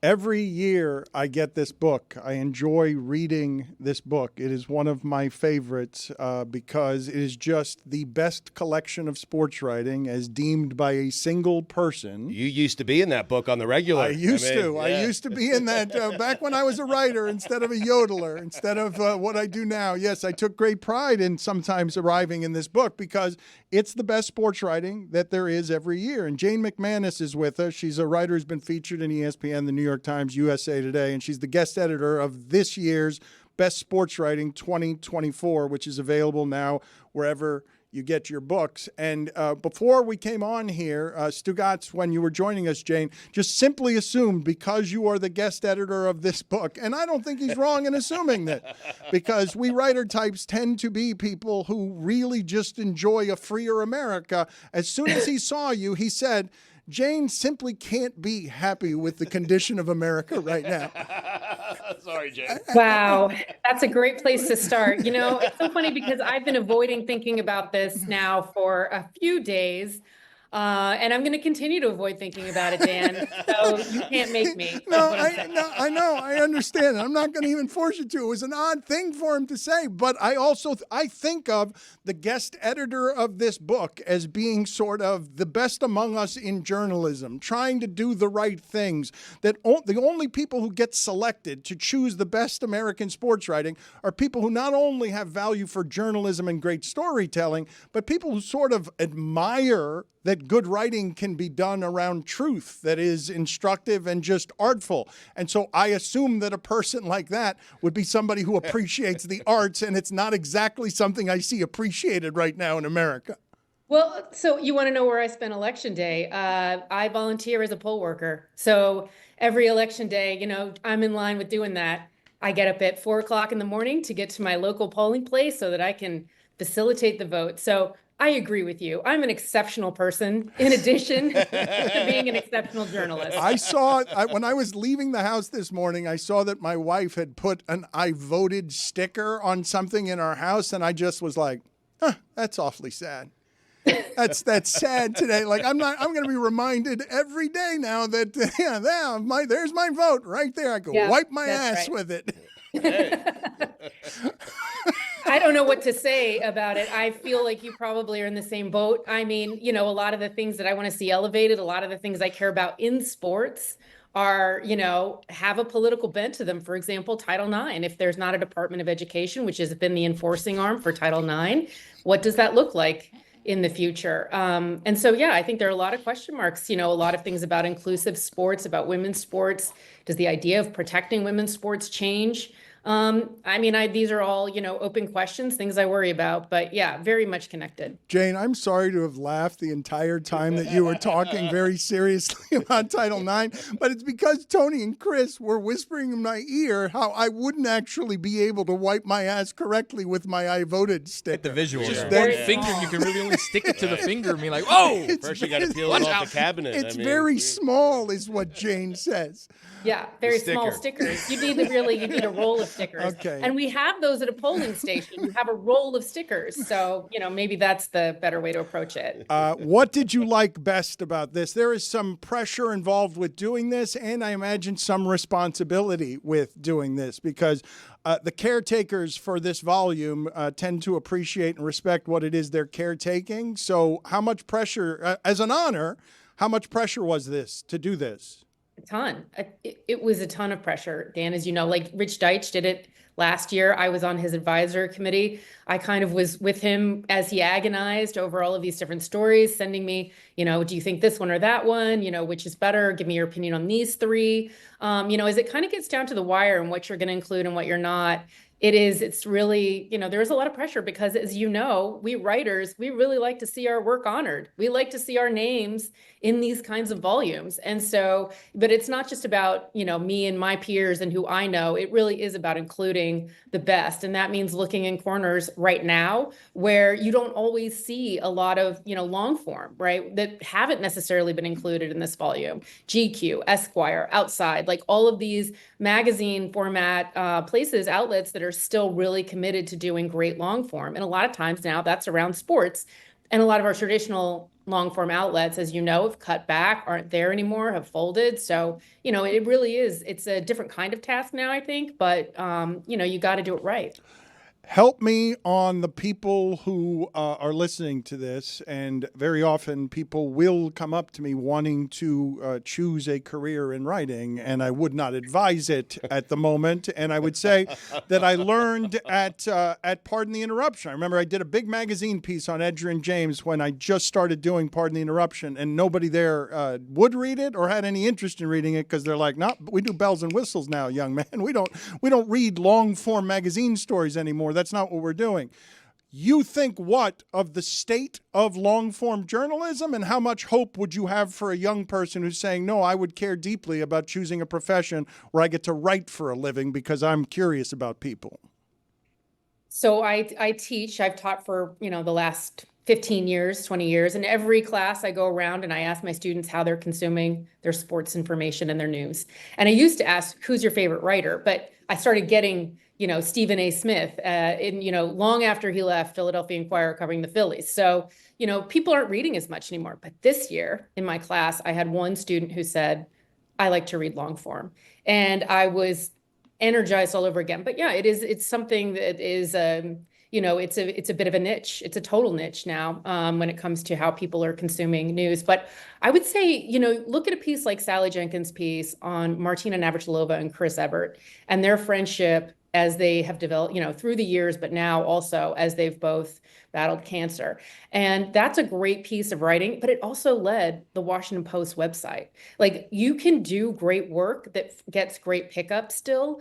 Every year I get this book. I enjoy reading this book. It is one of my favorites because it is just the best collection of sports writing as deemed by a single person. You used to be in that book on the regular. I used to be in that back when I was a writer instead of a yodeler, instead of what I do now. Yes, I took great pride in sometimes arriving in this book because it's the best sports writing that there is every year. And Jane McManus is with us. She's a writer who's been featured in ESPN, the New York Times, USA Today, and she's the guest editor of this year's Best Sports Writing 2024, which is available now wherever you get your books. And before we came on here, Stugots, when you were joining us, Jane, just simply assumed because you are the guest editor of this book, and I don't think he's wrong in assuming that, because we writer types tend to be people who really just enjoy a freer America. As soon as he saw you, he said, Jane simply can't be happy with the condition of America right now. Sorry, Jane. Wow, that's a great place to start. You know, it's so funny because I've been avoiding thinking about this now for a few days. And I'm going to continue to avoid thinking about it, Dan. So you can't make me. I know. I understand. I'm not going to even force you to. It was an odd thing for him to say. But I think of the guest editor of this book as being sort of the best among us in journalism, trying to do the right things. That the only people who get selected to choose the best American sports writing are people who not only have value for journalism and great storytelling, but people who sort of admire that good writing can be done around truth that is instructive and just artful. And so I assume that a person like that would be somebody who appreciates the arts, and it's not exactly something I see appreciated right now in America. Well, so you want to know where I spent election day? I volunteer as a poll worker. So every election day, you know, I'm in line with doing that. I get up at 4 o'clock in the morning to get to my local polling place so that I can facilitate the vote. So I agree with you. I'm an exceptional person in addition to being an exceptional journalist. I saw, when I was leaving the house this morning, I saw that my wife had put an I voted sticker on something in our house, and I just was like, that's awfully sad. That's sad today. Like I'm going to be reminded every day now that there's my vote right there. I can wipe my ass with it. I don't know what to say about it. I feel like you probably are in the same boat. I mean, you know, a lot of the things that I want to see elevated, a lot of the things I care about in sports are, you know, have a political bent to them. For example, Title IX. If there's not a Department of Education, which has been the enforcing arm for Title IX, what does that look like in the future? And so, yeah, I think there are a lot of question marks, you know, a lot of things about inclusive sports, about women's sports. Does the idea of protecting women's sports change? I mean, these are all, you know, open questions, things I worry about, but yeah, very much connected. Jane, I'm sorry to have laughed the entire time that you were talking very seriously about Title IX, but it's because Tony and Chris were whispering in my ear how I wouldn't actually be able to wipe my ass correctly with my I voted sticker. Get the visual. Just one finger, you can really only stick it to the finger and be like, whoa! First you got to peel it off the cabinet. It's very small is what Jane says. Yeah, very small stickers. You need a roll of stickers. Okay. And we have those at a polling station. You have a roll of stickers. So, you know, maybe that's the better way to approach it. What did you like best about this? There is some pressure involved with doing this, and I imagine some responsibility with doing this because the caretakers for this volume tend to appreciate and respect what it is they're caretaking. So how much pressure, as an honor, how much pressure was this to do this? A ton. It was a ton of pressure, Dan, as you know, like Rich Deitch did it last year. I was on his advisor committee. I kind of was with him as he agonized over all of these different stories, sending me, you know, do you think this one or that one, you know, which is better? Give me your opinion on these three. You know, as it kind of gets down to the wire and what you're going to include and what you're not, it's really, you know, there's a lot of pressure because, as you know, we writers, we really like to see our work honored. We like to see our names in these kinds of volumes. And so, but it's not just about, you know, me and my peers and who I know. It really is about including the best. And that means looking in corners right now where you don't always see a lot of, you know, long form, right, that haven't necessarily been included in this volume. GQ, Esquire, Outside, like all of these magazine format places, outlets that are still really committed to doing great long form. And a lot of times now that's around sports. And a lot of our traditional long form outlets, as you know, have cut back, aren't there anymore, have folded. So, it really is, it's a different kind of task now, I think, but, you got to do it right. Help me on the people who are listening to this, and very often people will come up to me wanting to choose a career in writing, and I would not advise it at the moment. And I would say that I learned at Pardon the Interruption. I remember I did a big magazine piece on Edger and James when I just started doing Pardon the Interruption, and nobody there would read it or had any interest in reading it because they're like, "No, we do bells and whistles now, young man. We don't read long form magazine stories anymore. That's not what we're doing." You think what of the state of long-form journalism, and how much hope would you have for a young person who's saying, no, I would care deeply about choosing a profession where I get to write for a living because I'm curious about people? So I teach, I've taught for, the last 15 years, 20 years. And every class I go around and I ask my students how they're consuming their sports information and their news. And I used to ask, who's your favorite writer? But I started getting, Stephen A. Smith, long after he left Philadelphia Inquirer covering the Phillies. So, people aren't reading as much anymore. But this year in my class, I had one student who said, I like to read long form. And I was energized all over again. But yeah, it's something that is, it's a bit of a niche. It's a total niche now when it comes to how people are consuming news. But I would say, look at a piece like Sally Jenkins' piece on Martina Navratilova and Chris Evert and their friendship as they have developed, through the years, but now also as they've both battled cancer. And that's a great piece of writing, but it also led the Washington Post website. Like, you can do great work that gets great pickup still.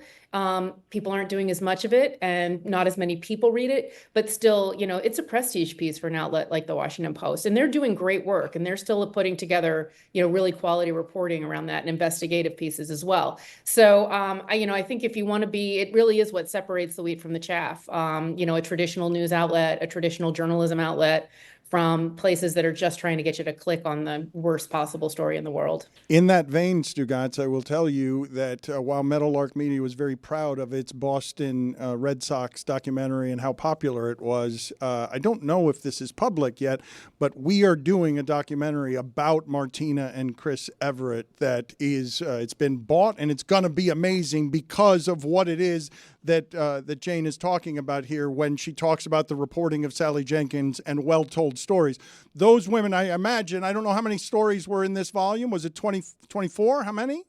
People aren't doing as much of it and not as many people read it, but still, it's a prestige piece for an outlet like the Washington Post, and they're doing great work, and they're still putting together, really quality reporting around that and investigative pieces as well. So, I think if you want to be, it really is what separates the wheat from the chaff. A traditional news outlet, a traditional journalism outlet, from places that are just trying to get you to click on the worst possible story in the world. In that vein, Stugots, I will tell you that while Meadowlark Media was very proud of its Boston Red Sox documentary and how popular it was, I don't know if this is public yet, but we are doing a documentary about Martina and Chris Evert that is, it's been bought, and it's going to be amazing because of what it is that Jane is talking about here when she talks about the reporting of Sally Jenkins and well-told stories. Those women, I imagine, I don't know how many stories were in this volume. Was it 20, 24? How many?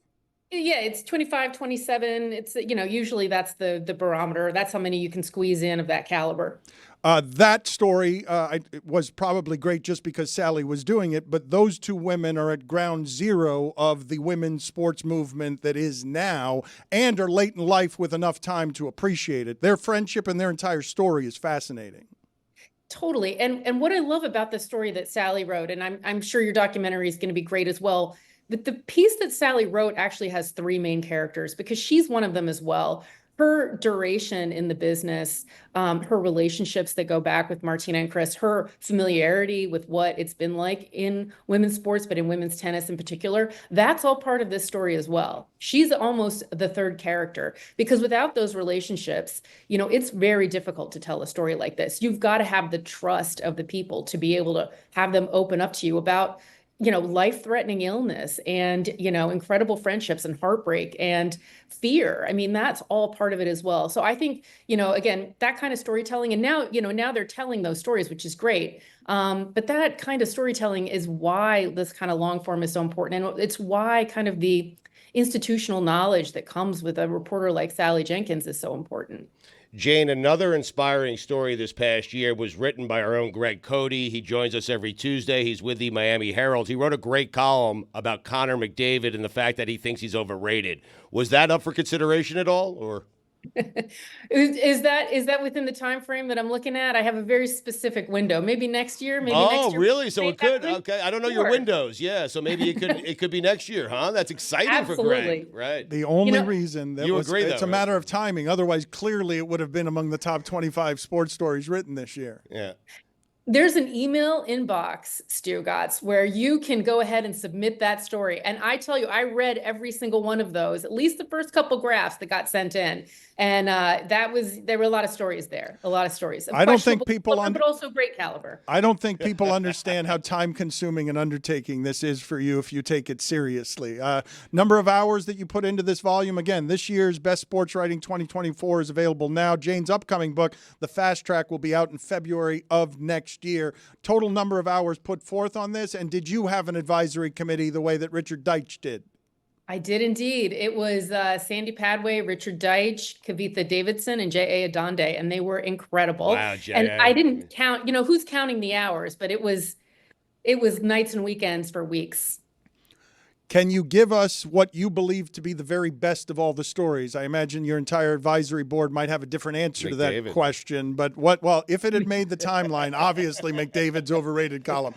Yeah, it's 25, 27. It's, usually that's the barometer. That's how many you can squeeze in of that caliber. That story it was probably great just because Sally was doing it, but those two women are at ground zero of the women's sports movement that is now, and are late in life with enough time to appreciate it. Their friendship and their entire story is fascinating. Totally. And what I love about the story that Sally wrote, and I'm sure your documentary is going to be great as well, but the piece that Sally wrote actually has three main characters because she's one of them as well. Her duration in the business, her relationships that go back with Martina and Chris, her familiarity with what it's been like in women's sports, but in women's tennis in particular, that's all part of this story as well. She's almost the third character because without those relationships, it's very difficult to tell a story like this. You've got to have the trust of the people to be able to have them open up to you about life-threatening illness and, incredible friendships and heartbreak and fear. I mean, that's all part of it as well. So I think, again, that kind of storytelling, and now they're telling those stories, which is great. But that kind of storytelling is why this kind of long form is so important. And it's why kind of the institutional knowledge that comes with a reporter like Sally Jenkins is so important. Jane, another inspiring story this past year was written by our own Greg Cody. He joins us every Tuesday. He's with the Miami Herald. He wrote a great column about Connor McDavid and the fact that he thinks he's overrated. Was that up for consideration at all, or? Is that within the time frame that I'm looking at? I have a very specific window. Maybe next year. Maybe next year. Oh, really? So it could. Okay, I don't know Sure. your windows. Yeah, so maybe it could be next year, huh? That's exciting Absolutely. for Greg, right? The only reason that you agree, it's though, a matter of timing. Otherwise, clearly, it would have been among the top 25 sports stories written this year. Yeah. There's an email inbox, Stugots, where you can go ahead and submit that story. And I tell you, I read every single one of those, at least the first couple graphs that got sent in. And there were a lot of stories there, a lot of stories. I don't think people but also great caliber. I don't think people understand how time-consuming an undertaking this is for you if you take it seriously. Number of hours that you put into this volume. Again, this year's Best Sports Writing 2024 is available now. Jane's upcoming book, The Fast Track, will be out in February of next year. Total number of hours put forth on this, and did you have an advisory committee the way that Richard Deitch did? I did indeed. It was Sandy Padway, Richard Deitch, Kavitha Davidson, and J.A. Adonde, and they were incredible. Wow, and I didn't count, who's counting the hours, but it was nights and weekends for weeks. Can you give us what you believe to be the very best of all the stories? I imagine your entire advisory board might have a different answer to that question, but if it had made the timeline, obviously McDavid's overrated column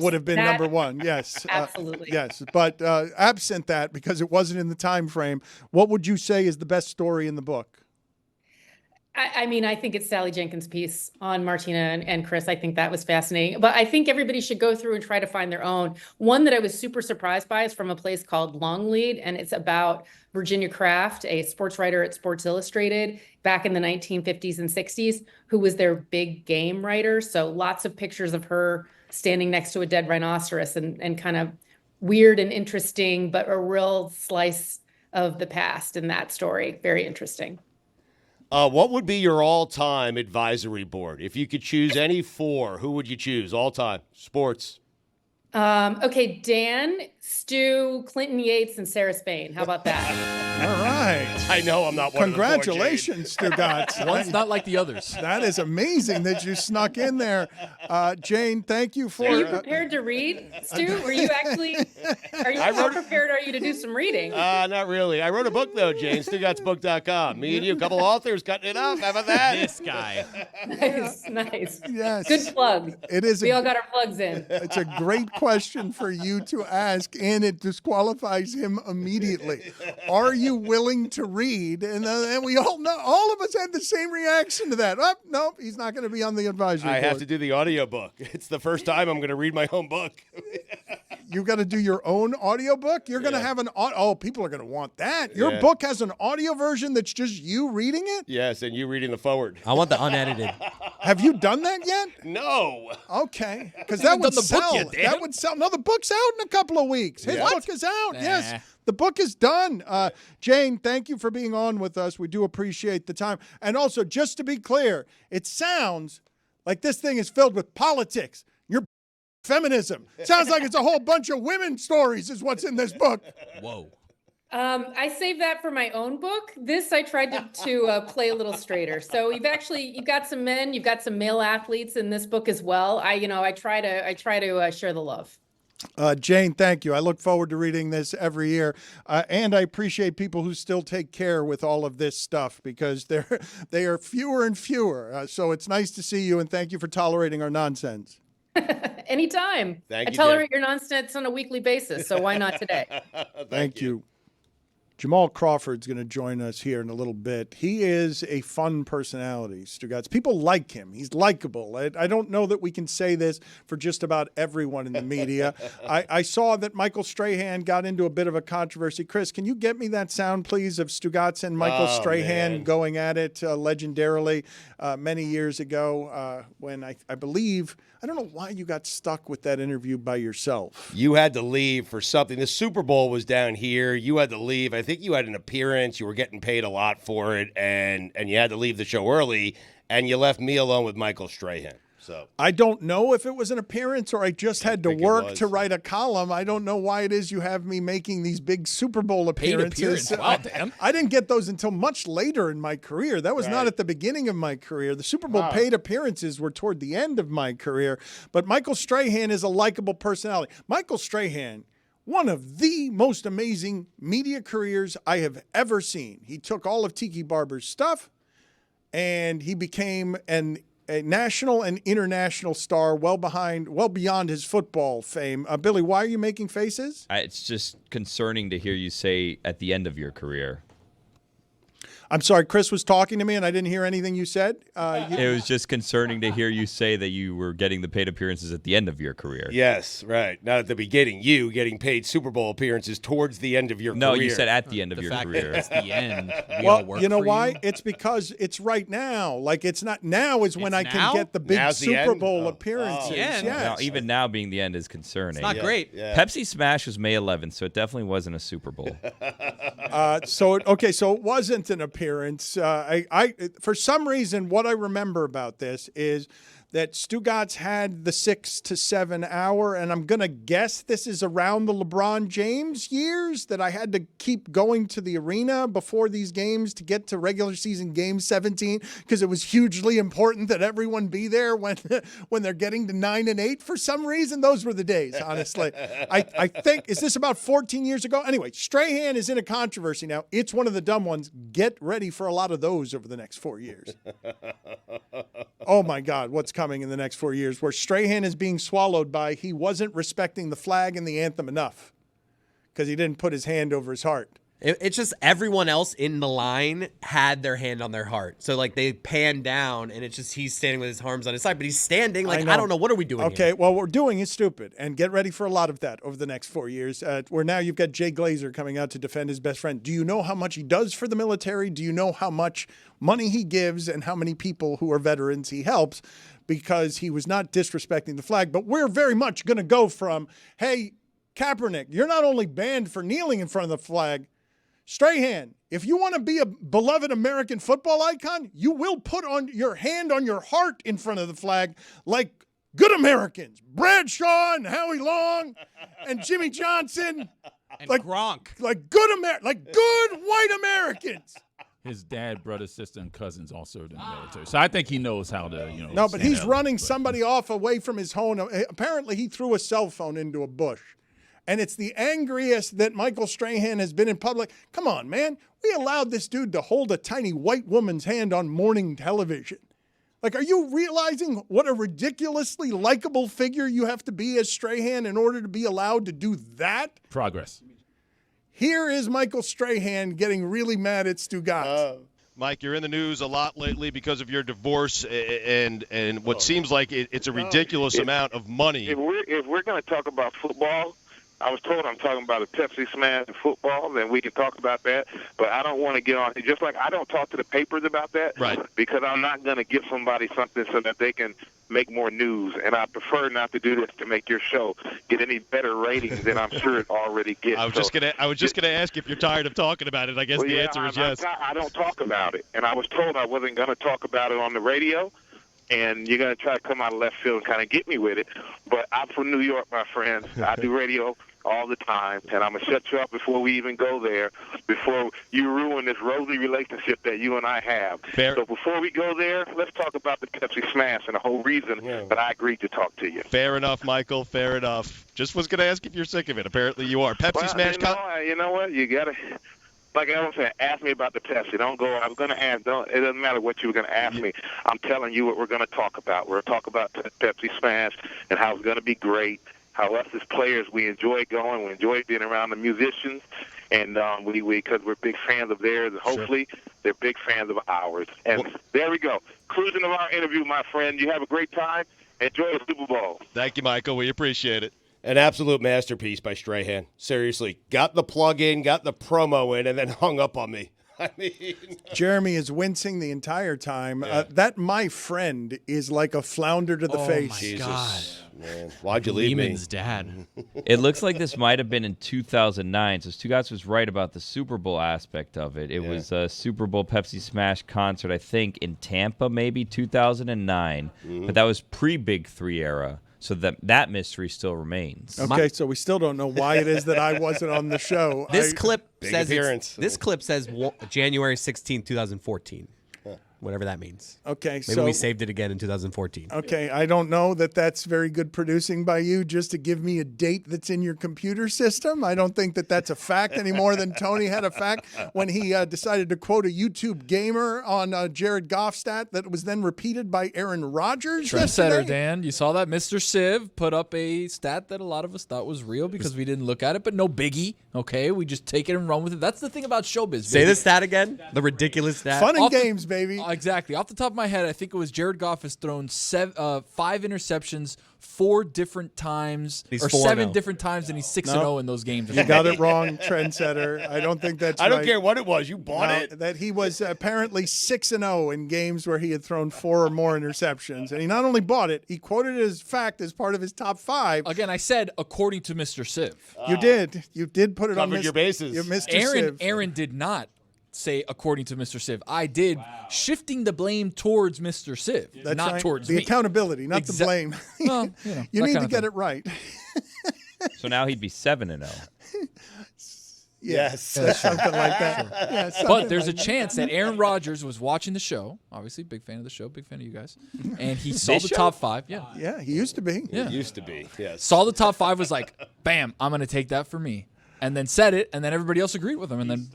would have been number one. Yes. Absolutely. Yes. But absent that, because it wasn't in the time frame, what would you say is the best story in the book? I mean, I think it's Sally Jenkins' piece on Martina and Chris. I think that was fascinating. But I think everybody should go through and try to find their own. One that I was super surprised by is from a place called Longlead, and it's about Virginia Kraft, a sports writer at Sports Illustrated back in the 1950s and 60s, who was their big game writer. So lots of pictures of her standing next to a dead rhinoceros and kind of weird and interesting, but a real slice of the past in that story. Very interesting. What would be your all-time advisory board? If you could choose any four, who would you choose all-time? Sports. Okay, Dan, Stu, Clinton Yates, and Sarah Spain. How about that? All right. I know I'm not one Congratulations, Stugots. One's not like the others. That is amazing that you snuck in there. Jane, thank you for... Are you prepared to read, Stu? Were you actually... How prepared are you to do some reading? Not really. I wrote a book, though, Jane. Stugotsbook.com. Me and you, a couple authors cutting it up. How about that? This guy. Nice. Yes. Good plug. It is. We all got our plugs in. It's a great question for you to ask, and it disqualifies him immediately. Are you willing to read? And we all know, all of us had the same reaction to that. Oh, no, he's not going to be on the advisory board. I have to do the audiobook. It's the first time I'm going to read my own book. You got to do your own audiobook? You're going to have people are going to want that. Your book has an audio version that's just you reading it? Yes, and you reading the forward. I want the unedited. Have you done that yet? No. Okay. Because that would sell. That would sell. No, the book's out in a couple of weeks. His book is out. Nah. Yes. The book is done. Jane, thank you for being on with us. We do appreciate the time. And also, just to be clear, it sounds like this thing is filled with politics. Your feminism. Sounds like it's a whole bunch of women's stories is what's in this book. Whoa. I saved that for my own book. This I tried to play a little straighter. So you've got some men, you've got some male athletes in this book as well. I try to share the love. Jane, thank you. I look forward to reading this every year. And I appreciate people who still take care with all of this stuff because they are fewer and fewer. So it's nice to see you, and thank you for tolerating our nonsense. Anytime. Thank you, I tolerate your nonsense on a weekly basis, so why not today? Thank you. Jamal Crawford's going to join us here in a little bit. He is a fun personality, Stugots. People like him. He's likable. I don't know that we can say this for just about everyone in the media. I saw that Michael Strahan got into a bit of a controversy. Chris, can you get me that sound, please, of Stugots and Michael Strahan going at it legendarily many years ago when I believe... I don't know why you got stuck with that interview by yourself. You had to leave for something. The Super Bowl was down here. You had to leave. I think you had an appearance. You were getting paid a lot for it, and you had to leave the show early, and you left me alone with Michael Strahan. So I don't know if it was an appearance or I just had to work to write a column. I don't know why it is you have me making these big Super Bowl appearances. Wow, damn. I didn't get those until much later in my career. That was not at the beginning of my career. The Super Bowl paid appearances were toward the end of my career. But Michael Strahan is a likable personality. Michael Strahan, one of the most amazing media careers I have ever seen. He took all of Tiki Barber's stuff and he became a national and international star well beyond his football fame. Billy, why are you making faces? It's just concerning to hear you say at the end of your career. I'm sorry, Chris was talking to me and I didn't hear anything you said. It was just concerning to hear you say that you were getting the paid appearances at the end of your career. Yes, right. Not at the beginning. You getting paid Super Bowl appearances towards the end of your career. No, you said at the end of your fact career. that it's the end. We all Well, work you know for why? It's because it's right now. Like, it's not now is when It's I can now? get the big Now's the Super end? Bowl Oh. appearances. Oh. The end? Yes. Now, even now being the end is concerning. It's not great. Yeah. Pepsi Smash was May 11th, so it definitely wasn't a Super Bowl. So it wasn't an appearance. I for some reason, what I remember about this is that Stugots had the 6 to 7 hour, and I'm gonna guess this is around the LeBron James years that I had to keep going to the arena before these games to get to regular season game 17 because it was hugely important that everyone be there when they're getting to 9 and 8. For some reason, those were the days. Honestly, I think is this about 14 years ago? Anyway, Strahan is in a controversy now. It's one of the dumb ones. Get ready for a lot of those over the next 4 years. Oh my God, what's coming in the next 4 years where Strahan is being swallowed by he wasn't respecting the flag and the anthem enough because he didn't put his hand over his heart. It's just everyone else in the line had their hand on their heart. So, like, they pan down, and it's just he's standing with his arms on his side. But he's standing like, I don't know. What are we doing Okay, here? well, what we're doing is stupid. And get ready for a lot of that over the next 4 years, where now you've got Jay Glazer coming out to defend his best friend. Do you know how much he does for the military? Do you know how much money he gives and how many people who are veterans he helps? Because he was not disrespecting the flag. But we're very much going to go from, hey, Kaepernick, you're not only banned for kneeling in front of the flag, Strahan, if you want to be a beloved American football icon, you will put on your hand on your heart in front of the flag like good Americans. Bradshaw and Howie Long and Jimmy Johnson. And Gronk. Like good white Americans. His dad, brother, sister, and cousins all served in the military. So I think he knows how to, No, but stand he's up, running but- somebody off away from his home. Apparently, he threw a cell phone into a bush. And it's the angriest that Michael Strahan has been in public. Come on, man. We allowed this dude to hold a tiny white woman's hand on morning television. Like, are you realizing what a ridiculously likable figure you have to be as Strahan in order to be allowed to do that? Progress. Here is Michael Strahan getting really mad at Stugotz. Mike, you're in the news a lot lately because of your divorce and what seems like it's a ridiculous amount of money. If we're going to talk about football, I was told I'm talking about a Pepsi Smash and football, then we can talk about that. But I don't want to get on. Just like I don't talk to the papers about that, Right? Because I'm not going to give somebody something so that they can make more news. And I prefer not to do this to make your show get any better ratings than I'm sure it already gets. I was just gonna ask if you're tired of talking about it. I guess the answer is yes. I don't talk about it, and I was told I wasn't going to talk about it on the radio. And you're going to try to come out of left field and kind of get me with it. But I'm from New York, my friends. I do radio all the time, and I'm going to shut you up before we even go there, before you ruin this rosy relationship that you and I have. Fair. So before we go there, let's talk about the Pepsi Smash and the whole reason that I agreed to talk to you. Fair enough, Michael. Fair enough. Just was gonna ask if you're sick of it. Apparently you are. Pepsi Well, Smash. you know what? You got to... Like I was saying, ask me about the Pepsi. Don't go. I'm going to ask. It doesn't matter what you were going to ask me. I'm telling you what we're going to talk about. We're going to talk about Pepsi Smash and how it's going to be great. How us as players, we enjoy going. We enjoy being around the musicians, and because we're big fans of theirs. And hopefully, they're big fans of ours. And there we go. Cruising of our interview, my friend. You have a great time. Enjoy the Super Bowl. Thank you, Michael. We appreciate it. An absolute masterpiece by Strahan. Seriously. Got the plug in, got the promo in, and then hung up on me. I mean, Jeremy is wincing the entire time. That my friend is like a flounder to the face. My Jesus, God. man. Why'd you leave Lehman's me? dad. It looks like this might have been in 2009. So Stugots was right about the Super Bowl aspect of it. It was a Super Bowl Pepsi Smash concert, I think, in Tampa, maybe 2009. But that was pre-Big Three era. So that mystery still remains. Okay, so we still don't know why it is that I wasn't on the show. This clip Big says appearance. January 16, 2014. whatever that means. Okay, Maybe we saved it again in 2014. Okay, I don't know that that's very good producing by you just to give me a date that's in your computer system. I don't think that that's a fact any more than Tony had a fact when he decided to quote a YouTube gamer on Jared Goff stat that was then repeated by Aaron Rodgers Trendsetter, yesterday. Dan. You saw that? Mr. Civ put up a stat that a lot of us thought was real because we didn't look at it, but no biggie. Okay, we just take it and run with it. That's the thing about showbiz. Say the stat again. The ridiculous stat. Fun and games, baby. Exactly. Off the top of my head, I think it was Jared Goff has thrown 5 interceptions 4 different times, He's or 4-0. 7 different times, and he's 6-0 in those games. You got it wrong, trendsetter. I don't think that's I don't right. care what it was. You bought it. That he was apparently 6-0 in games where he had thrown 4 or more interceptions. And he not only bought it, he quoted it as fact as part of his top 5. Again, I said according to Mr. Civ. You did. You did put it on Covered your bases. Your Mr. Civ. Aaron did not say according to Mr. Civ. I did, shifting the blame towards Mr. Civ, That's not right. towards the me. accountability, not the blame. Well, you that need kind to of get thing. it right. So now he'd be 7-0. Yes, something like that. Yeah, something But there's a like chance that Aaron Rodgers was watching the show. Obviously, big fan of the show, big fan of you guys. And he saw the top 5. Yeah. Yeah, he used to be. Yeah. It used to be. Yes. Saw the top 5, was like, bam, I'm going to take that for me. And then said it, and then everybody else agreed with him. And then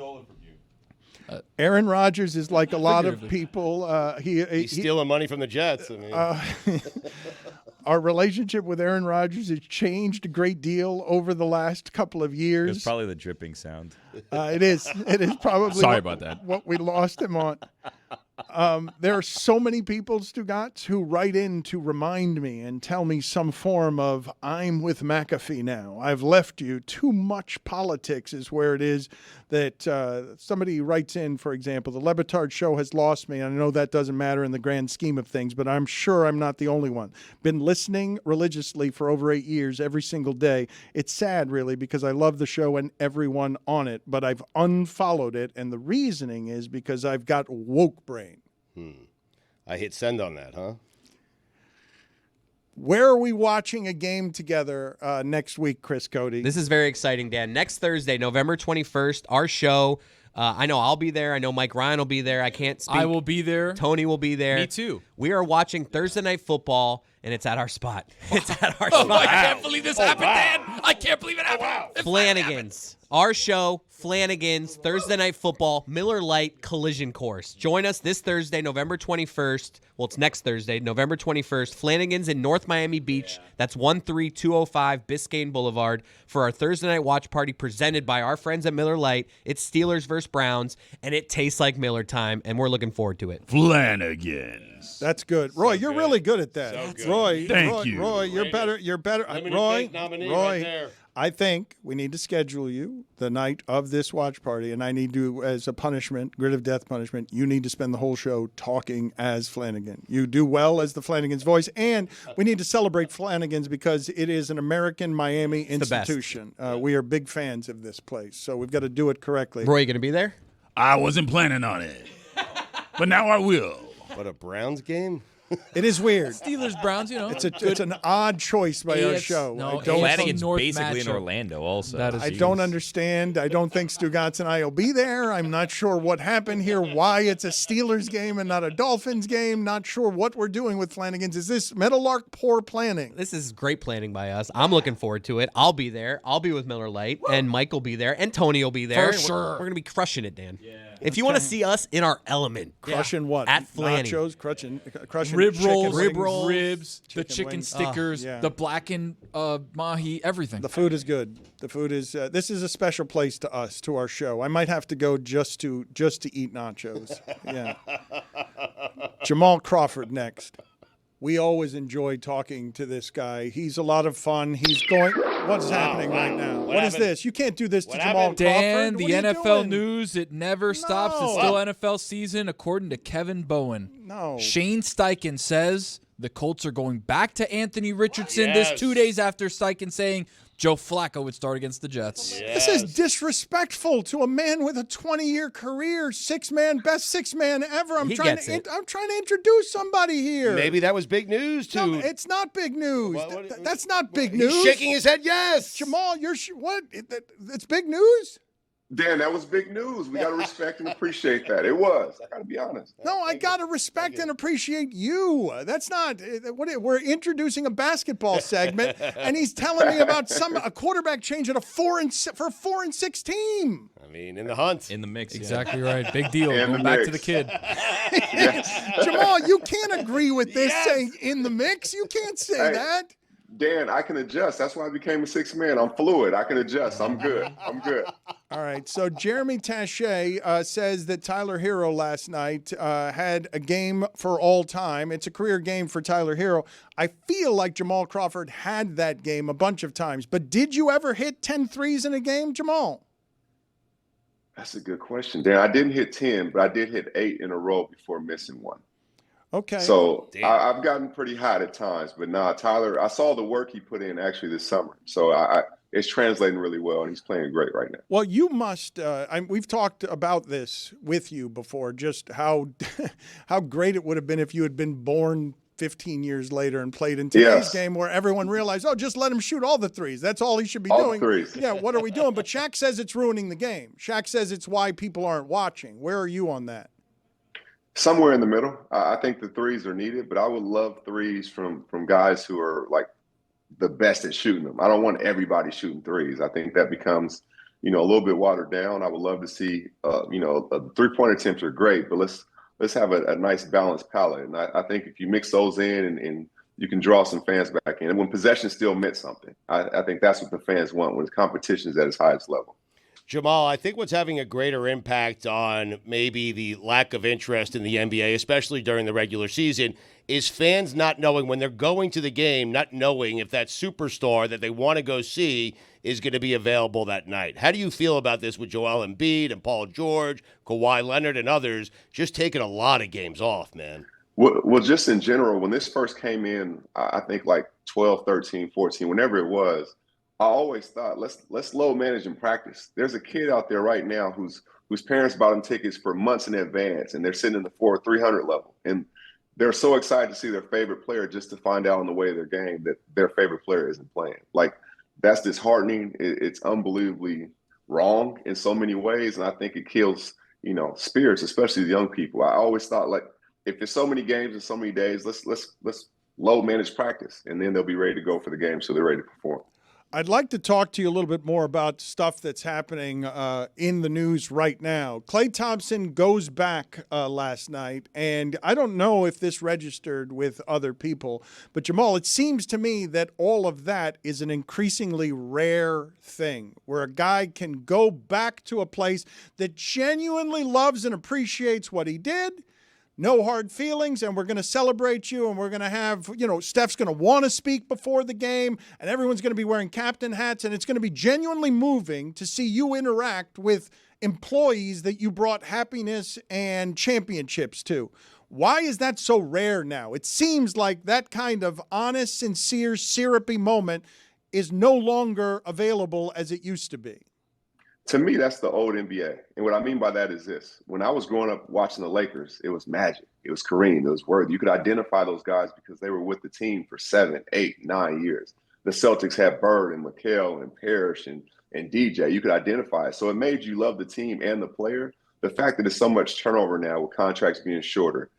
Aaron Rodgers is like a lot of Figuratively. people. He's stealing money from the Jets. I mean, Our relationship with Aaron Rodgers has changed a great deal over the last couple of It years. was probably the dripping sound. It is. It is probably Sorry about that. what we lost him on. There are so many people, Stugots, who write in to remind me and tell me some form of I'm with McAfee now. I've left you. Too much politics is where it is that somebody writes in, for example, the Batard show has lost me. I know that doesn't matter in the grand scheme of things, but I'm sure I'm not the only one. Been listening religiously for over 8 years every single day. It's sad, really, because I love the show and everyone on it, but I've unfollowed it, and the reasoning is because I've got woke brain. I hit send on that, huh? Where are we watching a game together next week, Chris Cody? This is very exciting, Dan. Next Thursday, November 21st, our show. I know I'll be there. I know Mike Ryan will be there. I can't speak. I will be there. Tony will be there. Me too. We are watching Thursday Night Football, and it's at our spot. It's at our spot. I can't believe this happened, Dan. I can't believe it happened. Flanigans. Our show, Flanigans, Thursday Night Football, Miller Lite Collision Course. Join us this Thursday, November 21st. Well, it's next Thursday, November 21st. Flanigans in North Miami Beach. That's 13205 Biscayne Boulevard for our Thursday night watch party presented by our friends at Miller Lite. It's Steelers versus Browns, and it tastes like Miller time, and we're looking forward to it. Flanigans. That's good. Roy, you're really good at that. So good. Roy, Thank you. Roy, you're better. You're better. Limited Roy, fake nominee Roy, right there. I think we need to schedule you the night of this watch party, and I need to, as a punishment, grid of death punishment, you need to spend the whole show talking as Flanagan. You do well as the Flanagan's voice, and we need to celebrate Flanagan's because it is an American Miami institution. We are big fans of this place, so we've got to do it correctly. Roy, you going to be there? I wasn't planning on it, but now I will. What, a Browns game? It is weird. Steelers, Browns, you know. It's an odd choice by our show. no, I don't, Flanagan's North basically in matchup. Orlando also. That is I don't understand. I don't think Stugots and I will be there. I'm not sure what happened here, why it's a Steelers game and not a Dolphins game. Not sure what we're doing with Flanagan's. Is this Meadowlark poor planning? This is great planning by us. I'm looking forward to it. I'll be there. I'll be with Miller Lite, and Mike will be there, and Tony will be there. For sure. We're going to be crushing it, Dan. Yeah. If you want to see us in our element, Crushing what? At Flanny. Nachos, crushing Rib chicken rolls, wings. ribs, the chicken wings. stickers, yeah. the blackened mahi, everything. The food is good. The food is. This is a special place to us, to our show. I might have to go just to eat nachos. Yeah. Jamal Crawford next. We always enjoy talking to this guy. He's a lot of fun. He's going. What's happening right now? What is happened? this? You can't do this to What Jamal happened? Crawford. Dan, the What are you NFL doing? news, it never stops. It's No. still NFL season, according to Kevin Bowen. No. Shane Steichen says the Colts are going back to Anthony Richardson Yes. this 2 days after Steichen saying Joe Flacco would start against the Jets. This is disrespectful to a man with a 20-year career, best six man ever. I'm He trying gets to it. I'm trying to introduce somebody here. Maybe that was big news, too. No, it's not big news. That's not big He's news. shaking his head yes. Jamal, what? It's big news? Dan, that was big news. We got to respect and appreciate that. It was. I got to be honest. No, I got to respect and appreciate you. That's not we're introducing a basketball segment, and he's telling me about a quarterback change at for a 4-6 team. I mean, in the hunt, in the mix. Exactly right. Big deal. In Going the back mix. to the kid. Jamal, you can't agree with this saying in the mix. You can't say that. Dan, I can adjust. That's why I became a 6th man. I'm fluid. I can adjust. I'm good. All right. So Jeremy Taché says that Tyler Herro last night had a game for all time. It's a career game for Tyler Herro. I feel like Jamal Crawford had that game a bunch of times. But did you ever hit 10 threes in a game, Jamal? That's a good question, Dan. I didn't hit 10, but I did hit 8 in a row before missing one. Okay. So I've gotten pretty hot at times, but Tyler, I saw the work he put in actually this summer. So it's translating really well, and he's playing great right now. Well, you must. We've talked about this with you before, just how how great it would have been if you had been born 15 years later and played in today's game, where everyone realized, just let him shoot all the threes. That's all he should be doing. All the threes. Yeah, what are we doing? But Shaq says it's ruining the game. Shaq says it's why people aren't watching. Where are you on that? Somewhere in the middle. I think the threes are needed, but I would love threes from guys who are like the best at shooting them. I don't want everybody shooting threes. I think that becomes, a little bit watered down. I would love to see, three-point attempts are great, but let's have a nice balanced palette. And I think if you mix those in and you can draw some fans back in, and when possession still meant something, I think that's what the fans want when competition is at its highest level. Jamal, I think what's having a greater impact on maybe the lack of interest in the NBA, especially during the regular season, is fans not knowing when they're going to the game, not knowing if that superstar that they want to go see is going to be available that night. How do you feel about this with Joel Embiid and Paul George, Kawhi Leonard, and others just taking a lot of games off, man? Well, just in general, when this first came in, I think like 12, 13, 14, whenever it was, I always thought, let's load manage in practice. There's a kid out there right now whose parents bought him tickets for months in advance, and they're sitting in the 300 level. And they're so excited to see their favorite player just to find out on the way of their game that their favorite player isn't playing. Like, that's disheartening. It's unbelievably wrong in so many ways, and I think it kills, spirits, especially the young people. I always thought, like, if there's so many games in so many days, let's load manage practice, and then they'll be ready to go for the game, so they're ready to perform. I'd like to talk to you a little bit more about stuff that's happening in the news right now. Klay Thompson goes back last night, and I don't know if this registered with other people, but Jamal, it seems to me that all of that is an increasingly rare thing, where a guy can go back to a place that genuinely loves and appreciates what he did. No hard feelings, and we're going to celebrate you, and we're going to have, Steph's going to want to speak before the game, and everyone's going to be wearing captain hats, and it's going to be genuinely moving to see you interact with employees that you brought happiness and championships to. Why is that so rare now? It seems like that kind of honest, sincere, syrupy moment is no longer available as it used to be. To me, that's the old NBA. And what I mean by that is this. When I was growing up watching the Lakers, it was Magic. It was Kareem. It was Worthy. You could identify those guys because they were with the team for 7, 8, 9 years. The Celtics had Bird and McHale and Parrish and DJ. You could identify it. So it made you love the team and the player. The fact that there's so much turnover now with contracts being shorter,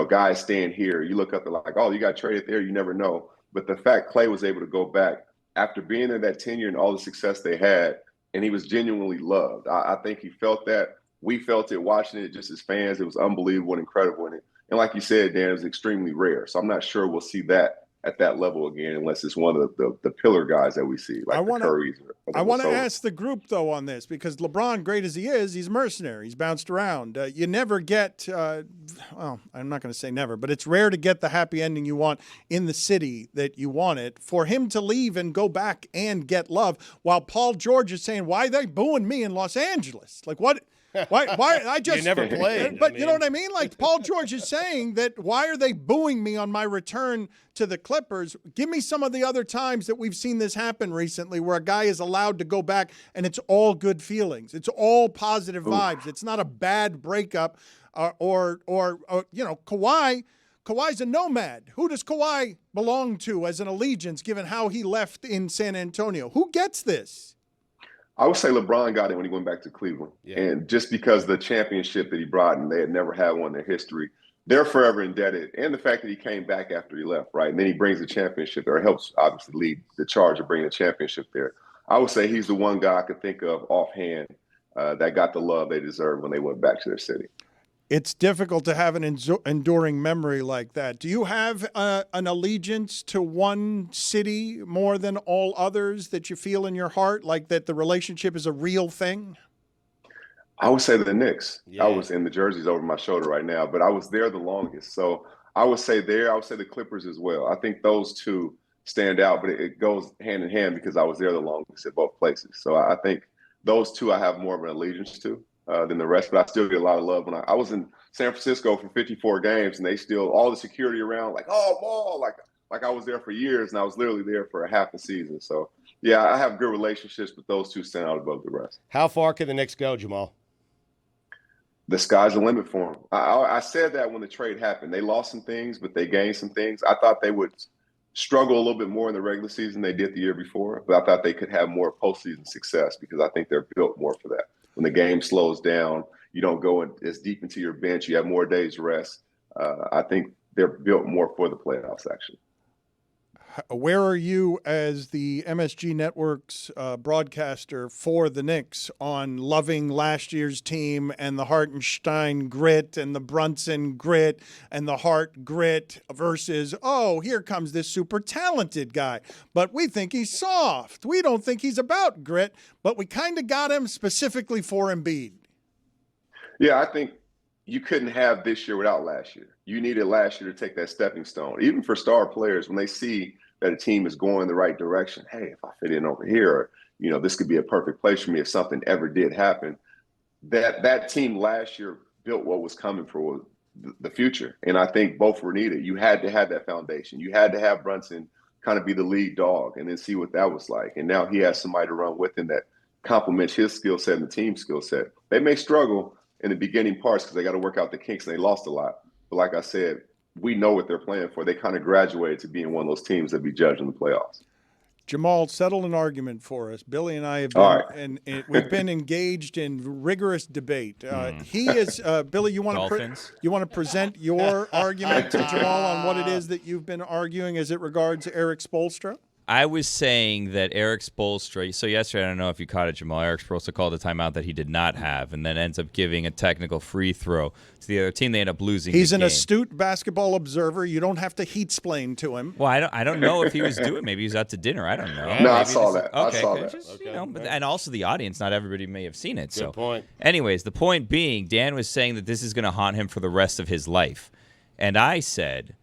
guys staying here. You look up and like, you got traded there. You never know. But the fact Klay was able to go back after being in that tenure and all the success they had, and he was genuinely loved. I think he felt that. We felt it watching it just as fans. It was unbelievable and incredible. And like you said, Dan, it was extremely rare. So I'm not sure we'll see that at that level again unless it's one of the pillar guys that we see, like the Currys. I want to ask the group, though, on this, because LeBron, great as he is, he's a mercenary. He's bounced around. You never get, I'm not going to say never, but it's rare to get the happy ending you want in the city that you want it. For him to leave and go back and get love, while Paul George is saying, why are they booing me in Los Angeles? Like, what? Why I just you never played. But you know what I mean? Like, Paul George is saying that, why are they booing me on my return to the Clippers? Give me some of the other times that we've seen this happen recently, where a guy is allowed to go back and it's all good feelings. It's all positive vibes. It's not a bad breakup or Kawhi. Kawhi's a nomad. Who does Kawhi belong to as an allegiance, given how he left in San Antonio? Who gets this? I would say LeBron got it when he went back to Cleveland. Yeah. And just because the championship that he brought, and they had never had one in their history, they're forever indebted. And the fact that he came back after he left, right? And then he brings the championship there, helps obviously lead the charge of bringing the championship there. I would say he's the one guy I could think of offhand that got the love they deserved when they went back to their city. It's difficult to have an enduring memory like that. Do you have an allegiance to one city more than all others that you feel in your heart, like that the relationship is a real thing? I would say the Knicks. Yeah. I was in the jerseys over my shoulder right now, but I was there the longest. So I would say there. I would say the Clippers as well. I think those two stand out, but it goes hand in hand because I was there the longest at both places. So I think those two I have more of an allegiance to than the rest, but I still get a lot of love. When I was in San Francisco for 54 games, and they still, all the security around, like, oh, ball, like I was there for years, and I was literally there for a half a season. So, yeah, I have good relationships, but those two stand out above the rest. How far can the Knicks go, Jamal? The sky's the limit for them. I said that when the trade happened. They lost some things, but they gained some things. I thought they would struggle a little bit more in the regular season than they did the year before, but I thought they could have more postseason success because I think they're built more for that. When the game slows down, you don't go as deep into your bench. You have more days rest. I think they're built more for the playoffs, actually. Where are you as the MSG Network's broadcaster for the Knicks on loving last year's team and the Hartenstein grit and the Brunson grit and the Hart grit versus, oh, here comes this super talented guy, but we think he's soft. We don't think he's about grit, but we kind of got him specifically for Embiid. Yeah, I think you couldn't have this year without last year. You needed last year to take that stepping stone. Even for star players, when they see that a team is going in the right direction, hey, if I fit in over here, this could be a perfect place for me if something ever did happen. That team last year built what was coming for the future. And I think both were needed. You had to have that foundation. You had to have Brunson kind of be the lead dog and then see what that was like. And now he has somebody to run with him that complements his skill set and the team's skill set. They may struggle in the beginning parts because they got to work out the kinks and they lost a lot. But like I said, we know what they're playing for. They kind of graduated to being one of those teams that be judged in the playoffs. Jamal, settle an argument for us. Billy and I have been, and we've been engaged in rigorous debate. He is Billy. You want to present your argument to Jamal on what it is that you've been arguing as it regards Erik Spoelstra? I was saying that Erik Spoelstra, so yesterday, I don't know if you caught it, Jamal, Erik Spoelstra called a timeout that he did not have and then ends up giving a technical free throw to the other team. They end up losing He's the an game. Astute basketball observer. You don't have to heat-splain to him. Well, I don't know if he was doing Maybe he was out to dinner. I don't know. No, I saw that. Okay, I saw that. Just, and also the audience, not everybody may have seen it. Good point. Anyways, the point being, Dan was saying that this is going to haunt him for the rest of his life. And I said,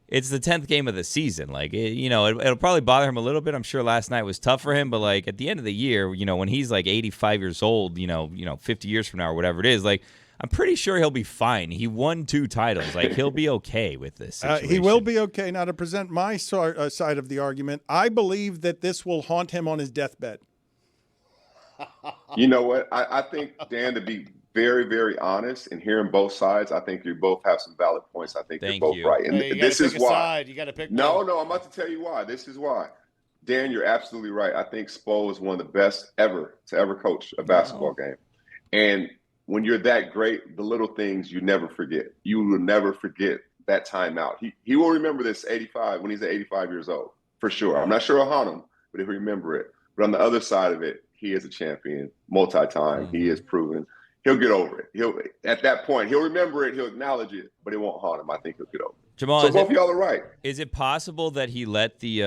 it's the 10th game of the season. Like, it'll probably bother him a little bit. I'm sure last night was tough for him, but like at the end of the year, when he's like 85 years old, 50 years from now or whatever it is, like I'm pretty sure he'll be fine. He won 2 titles. Like he'll be okay with this situation. He will be okay. Now to present my side of the argument, I believe that this will haunt him on his deathbed. You know what? I think, Dan, to be very, very honest and hearing both sides, I think you both have some valid points. I think you're both right. And this is why. You got to pick No, I'm about to tell you why. This is why. Dan, you're absolutely right. I think Spo is one of the best ever to ever coach a basketball game. And when you're that great, the little things you never forget. You will never forget that timeout. He will remember this 85 when he's at 85 years old, for sure. I'm not sure I'll haunt him, but he'll remember it. But on the other side of it, he is a champion, multi-time. He is proven. He'll get over it. At that point, he'll remember it. He'll acknowledge it, but it won't haunt him. I think he'll get over it. Jamal, so both of y'all are right. Is it possible that he let the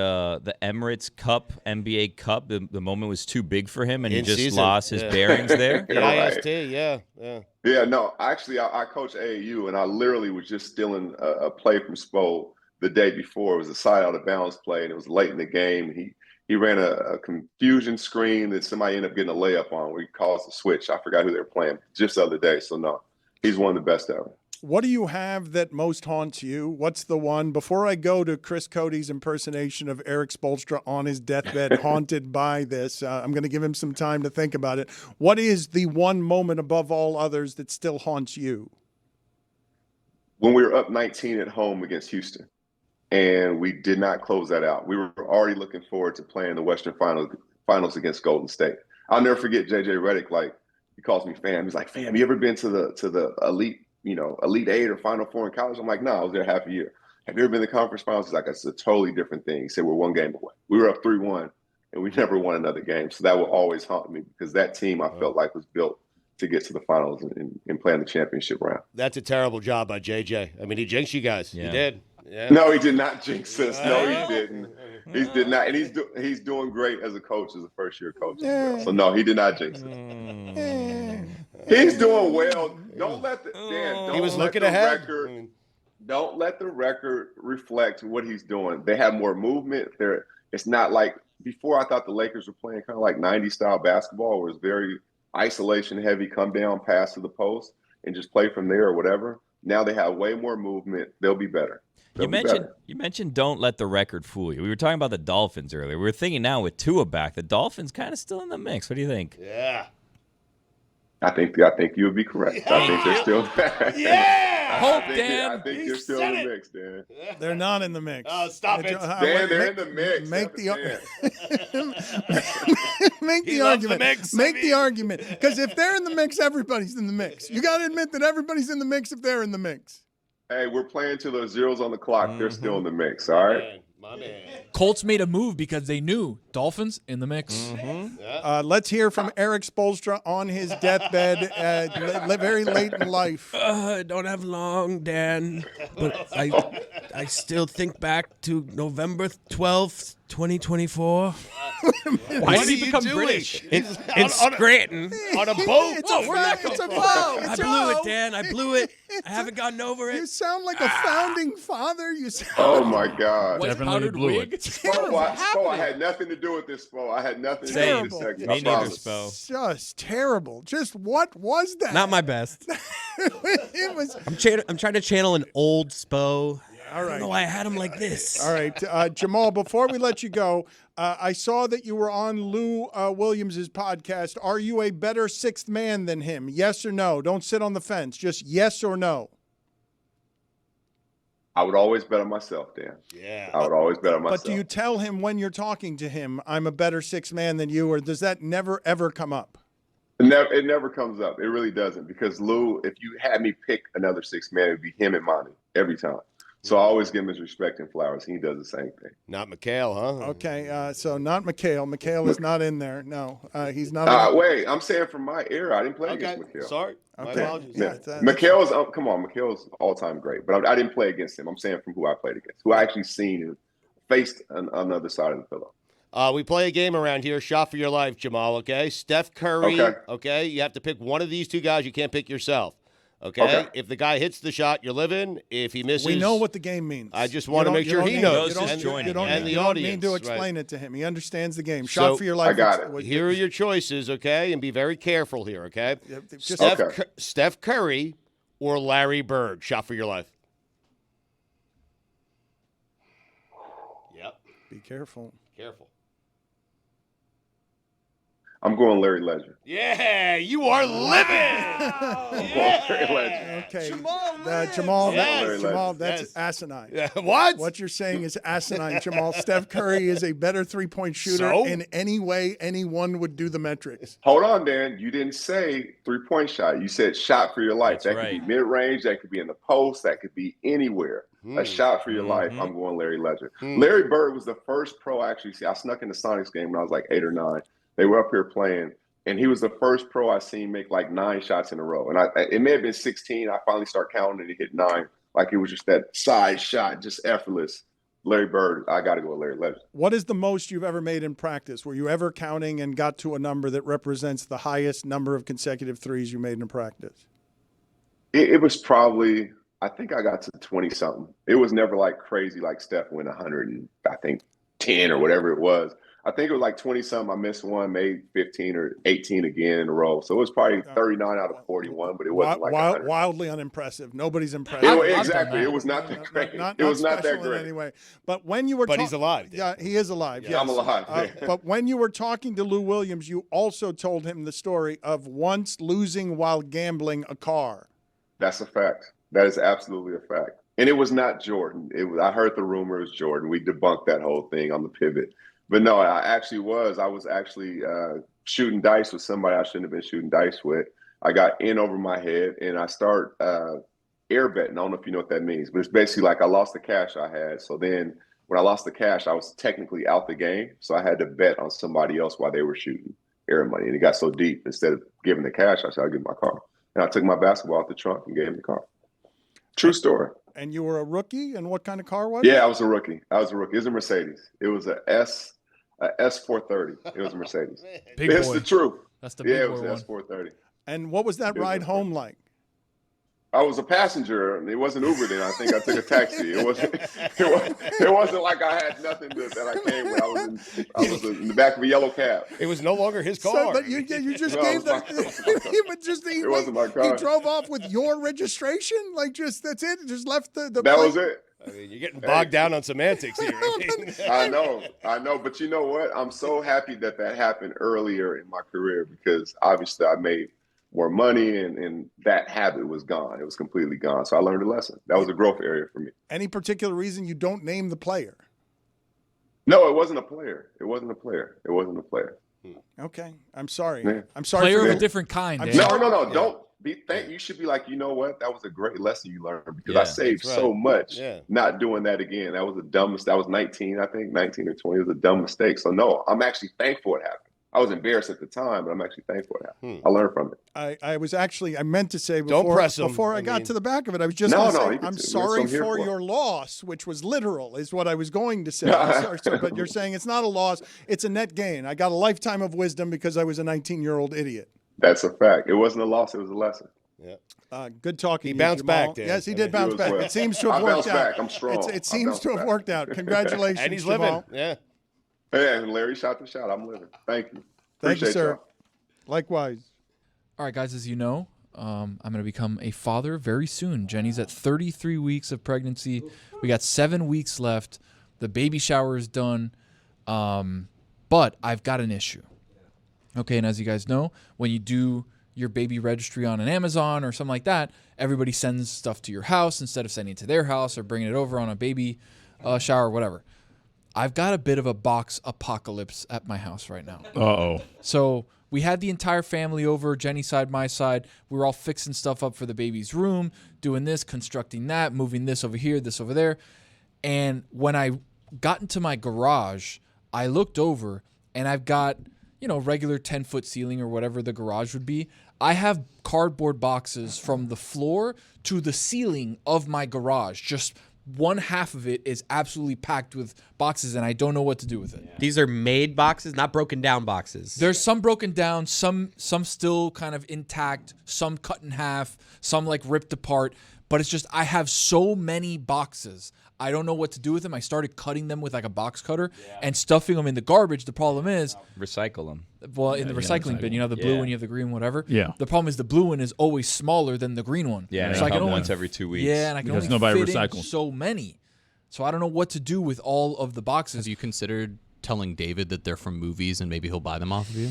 Emirates Cup, NBA Cup, the moment was too big for him and he just lost his bearings there? The IST, yeah. Yeah, no, actually, I coach AAU, and I literally was just stealing a play from Spo the day before. It was a side out of bounds play, and it was late in the game. He ran a confusion screen that somebody ended up getting a layup on where he caused a switch. I forgot who they were playing just the other day. So, no, he's one of the best ever. What do you have that most haunts you? What's the one? Before I go to Chris Cody's impersonation of Erik Spoelstra on his deathbed, haunted by this, I'm going to give him some time to think about it. What is the one moment above all others that still haunts you? When we were up 19 at home against Houston, and we did not close that out. We were already looking forward to playing the Western finals against Golden State. I'll never forget JJ Redick. Like, he calls me fam. He's like, fam, you ever been to the elite, Elite Eight or Final Four in college? I'm like, no, I was there half a year. Have you ever been to the conference finals? He's like, it's a totally different thing. He said, we're one game away. We were up 3-1, and we never won another game. So that will always haunt me because that team I felt like was built to get to the finals and play in the championship round. That's a terrible job by JJ. I mean, he jinxed you guys. Yeah. He did. Yeah. No, he did not jinx us. No, he didn't. He did not, and he's doing great as a coach, as a first-year coach as well. So no, he did not jinx us. He's doing well. Don't let the Dan. He was don't let looking the ahead. record. Don't let the record reflect what he's doing. They have more movement. It's not like before. I thought the Lakers were playing kind of like 90s style basketball, where it's very isolation heavy, come down, pass to the post, and just play from there or whatever. Now they have way more movement. They'll be better. You mentioned don't let the record fool you. We were talking about the Dolphins earlier. We were thinking now with Tua back, the Dolphins kind of still in the mix. What do you think? Yeah. I think you would be correct. I think they're still back. Yeah. Hope, I Dan. think they're still in the mix, Dan. They're not in the mix. Oh, stop it. Dan, they're in the mix. Make the He loves the argument. mix. Make the argument. Because if they're in the mix, everybody's in the mix. You got to admit that everybody's in the mix if they're in the mix. Hey, we're playing till the zeros on the clock. They're still in the mix, all right? My man. Colts made a move because they knew Dolphins in the mix. Let's hear from Erik Spoelstra on his deathbed, very late in life. I don't have long, Dan, but I still think back to November 12th, 2024. Why did he become British? In Scranton. On a boat. It's a foul. I blew it, Dan. I blew it. I haven't gotten over You it. sound like a founding father. Oh, my God. White Definitely powdered blew wig. it. Spo, I had nothing to do with this, Spo. I had nothing to do with this segment. Me I neither, promise. Spo. Just terrible. Just what was that? Not my best. It was. I'm trying to channel an old Spo. All I right. don't know why I had him like this. All right, Jamal, before we let you go, I saw that you were on Lou Williams' podcast. Are you a better sixth man than him? Yes or no? Don't sit on the fence. Just yes or no. I would always bet on myself, Dan. Yeah. I would always bet on myself. But do you tell him when you're talking to him, I'm a better sixth man than you, or does that never, ever come up? It never comes up. It really doesn't. Because Lou, if you had me pick another sixth man, it would be him and Monty every time. So I always give him his respect and flowers. He does the same thing. Not McHale, huh? Okay, so not McHale. McHale is not in there. No, he's not. Wait, I'm saying from my era, I didn't play against McHale. Sorry. My Okay. apologies. Yeah, McHale's, come on, McHale's all-time great. But I didn't play against him. I'm saying from who I played against, who I actually seen and faced on the other side of the pillow. We play a game around here. Shot for your life, Jamal, okay? Steph Curry, okay? You have to pick one of these two guys. You can't pick yourself. Okay? If the guy hits the shot, you're living. If he misses, We know what the game means. I just want to make sure he knows. You And don't the audience. need to explain it to him. He understands the game. Shot for your life. I got it. Here are your choices, okay? And be very careful here, okay? Just Steph Curry or Larry Bird. Shot for your life. Yep. be careful. Careful. I'm going Larry Ledger. Yeah, you are living. Okay, Jamal, Yes. that's asinine. Yeah, what? What you're saying is asinine, Jamal. Steph Curry is a better three-point shooter in any way anyone would do the metrics. Hold on, Dan. You didn't say three-point shot. You said shot for your life. That's that could be mid-range. That could be in the post. That could be anywhere. A shot for your life. I'm going Larry Ledger. Larry Bird was the first pro I actually see. I snuck in the Sonics game when I was like 8 or 9. They were up here playing, and he was the first pro I seen make like 9 shots in a row. And it may have been 16. I finally start counting, and he hit 9. Like it was just that side shot, just effortless. Larry Bird, I got to go with Larry Ledger. What is the most you've ever made in practice? Were you ever counting and got to a number that represents the highest number of consecutive threes you made in practice? It was probably, I think I got to 20-something. It was never like crazy like Steph went 100 and I think 10 or whatever it was. I think it was like 20-something. I missed one, made 15 or 18 again in a row. So it was probably 39 out of 41, but it wasn't like 100. Wildly unimpressive. Nobody's impressed. Exactly. It was not that great. It was not that great. Anyway, but when you were But he's alive. Yeah, he is alive. Yeah. Yes. I'm alive. But when you were talking to Lou Williams, you also told him the story of once losing while gambling a car. That's a fact. That is absolutely a fact. And it was not Jordan. I heard the rumor it was Jordan. We debunked that whole thing on the pivot. But no, I was actually shooting dice with somebody I shouldn't have been shooting dice with. I got in over my head, and I start air betting. I don't know if you know what that means, but it's basically like I lost the cash I had. So then when I lost the cash, I was technically out the game. So I had to bet on somebody else while they were shooting air money. And it got so deep, instead of giving the cash, I said, I'll give my car. And I took my basketball out the trunk and gave him the car. True story. And you were a rookie? And what kind of car was it? Yeah, I was a rookie. It was a Mercedes. It was a S430. It was a Mercedes. It's the truth. That's the big it was boy an one. S430. And what was that ride home like? I was a passenger. It wasn't Uber then. I think I took a taxi. It wasn't like I had nothing that I came with. I was in the back of a yellow cab. It was no longer his car. So, but you just gave the. It wasn't my car. He drove off with your registration, like that's it. Just left the. That plate. was it. I mean, you're getting bogged down on semantics here. I know. But you know what? I'm so happy that happened earlier in my career, because obviously I made more money, and that habit was gone. It was completely gone. So I learned a lesson. That was a growth area for me. Any particular reason you don't name the player? No, it wasn't a player. Okay. I'm sorry. Yeah. I'm sorry. Player for of a different kind. I'm Dan. sorry. No. Yeah. Don't be. You should be like, you know what? That was a great lesson you learned, because Yeah, I saved that's right. so much Yeah. not doing that again. That was the dumbest. That was 19, I think, 19 or 20. It was a dumb mistake. So no, I'm actually thankful it happened. I was embarrassed at the time, but I'm actually thankful it happened. I learned from it. I meant to say Don't press him. before I got to the back of it, I was just No, going to say, you can I'm say- sorry that's what I'm for here for. your loss, which was literal, is what I was going to say. I'm sorry, sir, but you're saying it's not a loss, it's a net gain. I got a lifetime of wisdom because I was a 19-year-old idiot. That's a fact. It wasn't a loss. It was a lesson. Yeah. Good talking. He to you, bounced Jamal. back, Dan. Yes, he I did mean, bounce you back. as well. It seems to have I worked bounced out. back. I'm strong. It seems I to have bounced worked out. Congratulations, And he's Jamal. living. Yeah. Yeah, and Larry shot the shot. I'm living. Thank you. Thank you, Appreciate sir. y'all. Likewise. All right, guys, as you know, I'm going to become a father very soon. Jenny's at 33 weeks of pregnancy. We got 7 weeks left. The baby shower is done. But I've got an issue. Okay, and as you guys know, when you do your baby registry on an Amazon or something like that, everybody sends stuff to your house instead of sending it to their house or bringing it over on a baby shower or whatever. I've got a bit of a box apocalypse at my house right now. Uh-oh. So we had the entire family over, Jenny's side, my side. We were all fixing stuff up for the baby's room, doing this, constructing that, moving this over here, this over there. And when I got into my garage, I looked over and I've got, regular 10-foot ceiling or whatever the garage would be. I have cardboard boxes from the floor to the ceiling of my garage. Just one half of it is absolutely packed with boxes, and I don't know what to do with it. These are made boxes, not broken down boxes. There's some broken down, some still kind of intact, some cut in half, some like ripped apart. But it's just I have so many boxes. I don't know what to do with them. I started cutting them with like a box cutter and stuffing them in the garbage. The problem is, Recycle them. well, in the recycling bin, you have the blue one, you have the green, whatever. Yeah. The problem is the blue one is always smaller than the green one. Yeah, so I can only once every 2 weeks. Yeah, and I can Because only nobody fit in recycles. so many. So I don't know what to do with all of the boxes. Have you considered telling David that they're from movies and maybe he'll buy them off of you?